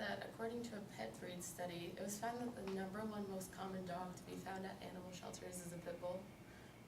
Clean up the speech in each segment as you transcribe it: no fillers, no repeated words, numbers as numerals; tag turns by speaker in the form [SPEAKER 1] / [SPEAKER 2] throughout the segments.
[SPEAKER 1] that according to a pet breed study, it was found that the #1 most common dog to be found at animal shelters is a pit bull.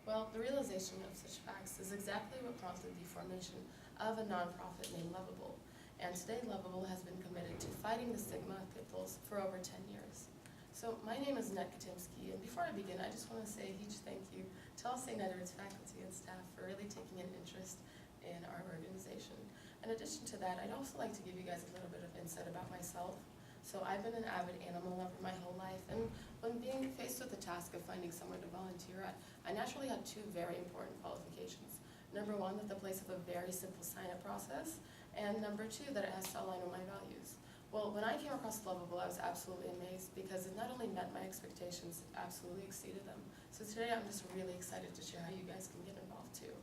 [SPEAKER 1] Well, the realization of such facts is exactly what prompted the formation of a nonprofit named Lovable. And today Lovable has been committed to fighting the stigma of pit bulls for over 10 years. So my name is Annette, and before I begin, I just want to say a huge thank you to all St. Edward's faculty and staff for really taking an interest in our organization. In addition to that, I'd also like to give you guys a little bit of insight about myself. So I've been an avid animal lover my whole life, and when being faced with the task of finding somewhere to volunteer at, I naturally had two very important qualifications. #1, that the place of a very simple sign-up process, and #2, that it has to align with my values. Well, when I came across Lovable, I was absolutely amazed because it not only met my expectations, it absolutely exceeded them. So today I'm just really excited to share how you guys can get involved too.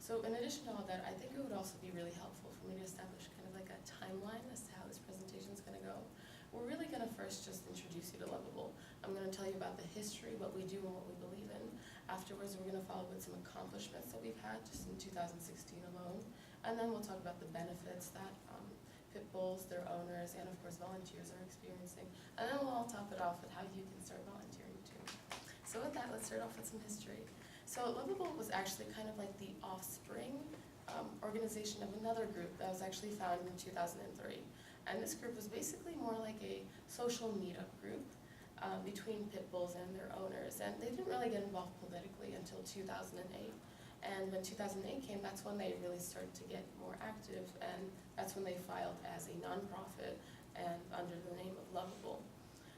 [SPEAKER 1] So in addition to all that, I think it would also be really helpful for me to establish kind of like a timeline as to how this presentation is going to go. We're really going to first just introduce you to Lovable. I'm going to tell you about the history, what we do, and what we believe in. Afterwards, we're going to follow with some accomplishments that we've had just in 2016 alone. And then we'll talk about the benefits that pit bulls, their owners, and of course volunteers are experiencing. And then we'll all top it off with how you can start volunteering too. So with that, let's start off with some history. So Lovable was actually kind of like the offspring organization of another group that was actually founded in 2003. And this group was basically more like a social meetup group between pit bulls and their owners. And they didn't really get involved politically until 2008. And when 2008 came, that's when they really started to get more active, and that's when they filed as a nonprofit and under the name of Lovable.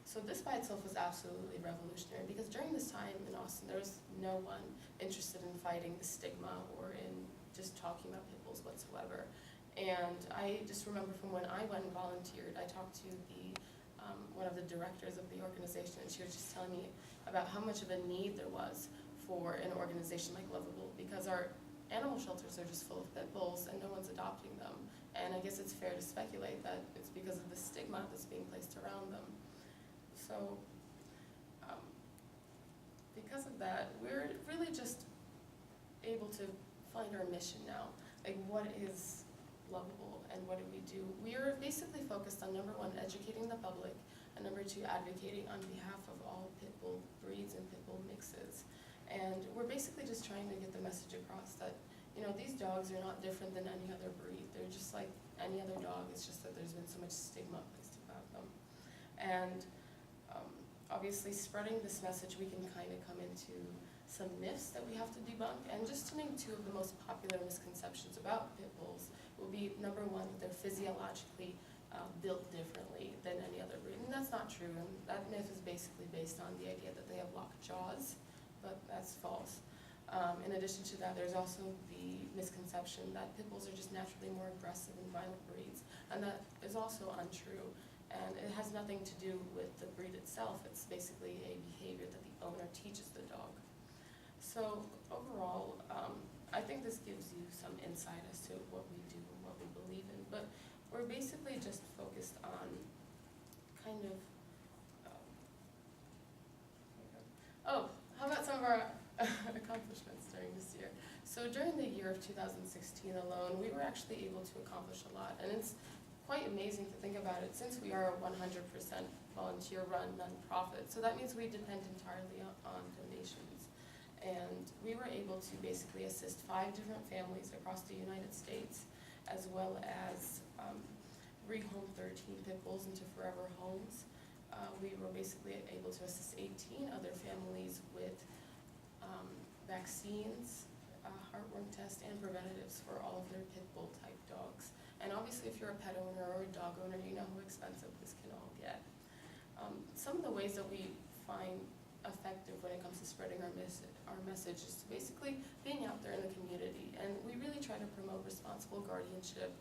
[SPEAKER 1] So this by itself was absolutely revolutionary because during this time in Austin, there was no one interested in fighting the stigma or in just talking about pit bulls whatsoever. And I just remember from when I went and volunteered, I talked to one of the directors of the organization, and she was just telling me about how much of a need there was for an organization like Lovable, because our animal shelters are just full of pit bulls and no one's adopting them. And I guess it's fair to speculate that it's because of the stigma that's being placed around them. So because of that, we're really just able to find our mission now. Like, what is Lovable and what do we do? We are basically focused on #1, educating the public, and #2, advocating on behalf of all pit bull breeds and pit bull mixes. And we're basically just trying to get the message across that, you know, these dogs are not different than any other breed. They're just like any other dog. It's just that there's been so much stigma placed about them. And obviously spreading this message, we can kind of come into some myths that we have to debunk. And just to name two of the most popular misconceptions about pit bulls will be #1, that they're physiologically built differently than any other breed. And that's not true. And that myth is basically based on the idea that they have locked jaws, but that's false. In addition to that, there's also the misconception that pit bulls are just naturally more aggressive and violent breeds, and that is also untrue. And it has nothing to do with the breed itself. It's basically a behavior that the owner teaches the dog. So overall, I think this gives you some insight as to what we do and what we believe in, but we're basically just focused on kind of, how about some of our accomplishments during this year? So during the year of 2016 alone, we were actually able to accomplish a lot, and it's quite amazing to think about it since we are a 100% volunteer-run nonprofit. So that means we depend entirely on donations. And we were able to basically assist 5 different families across the United States, as well as rehome 13 pit bulls into forever homes. We were basically able to assist 18 other families with vaccines, heartworm tests, and preventatives for all of their pit bull type dogs. And obviously if you're a pet owner or a dog owner, you know how expensive this can all get. Some of the ways that we find effective when it comes to spreading our message is to basically being out there in the community. And we really try to promote responsible guardianship.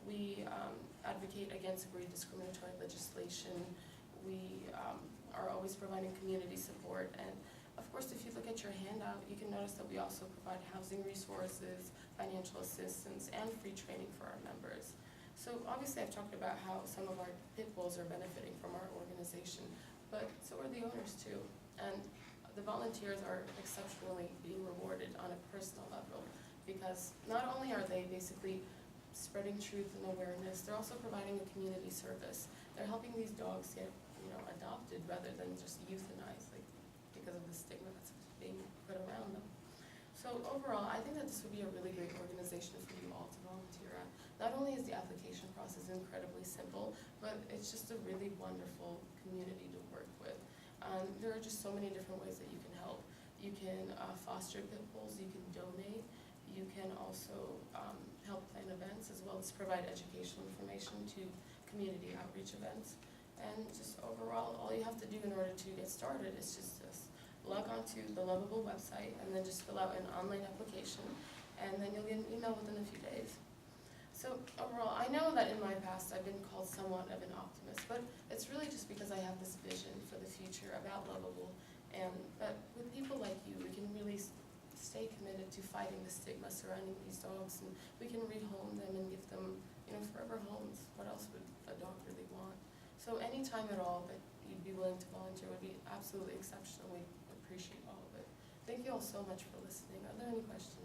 [SPEAKER 1] We advocate against breed discriminatory legislation. We are always providing community support. And of course, if you look at your handout, you can notice that we also provide housing resources, financial assistance, and free training for our members. So obviously I've talked about how some of our pit bulls are benefiting from our organization, but so are the owners too. And the volunteers are exceptionally being rewarded on a personal level, because not only are they basically spreading truth and awareness, they're also providing a community service. they're helping these dogs get, adopted rather than just euthanized, like, because of the stigma that's being put around them. So overall, I think that this would be a really great organization for you all to volunteer at. Not only is the application process incredibly simple, but it's just a really wonderful community to work with. There are just so many different ways that you can help. You can foster pit bulls, you can donate, you can also help plan events, as well as provide educational information to community outreach events. And just overall, all you have to do in order to get started is just this. Log on to the Lovable website and then just fill out an online application, and then you'll get an email within a few days. So overall, I know that in my past I've been called somewhat of an optimist, but it's really just because I have this vision for the future about Lovable, and that with people like you, we can really stay committed to fighting the stigma surrounding these dogs, and we can rehome them and give them, forever homes. What else would a dog really want? So any time at all that you'd be willing to volunteer would be absolutely exceptional. We appreciate all of it. Thank you all so much for listening. Are there any questions?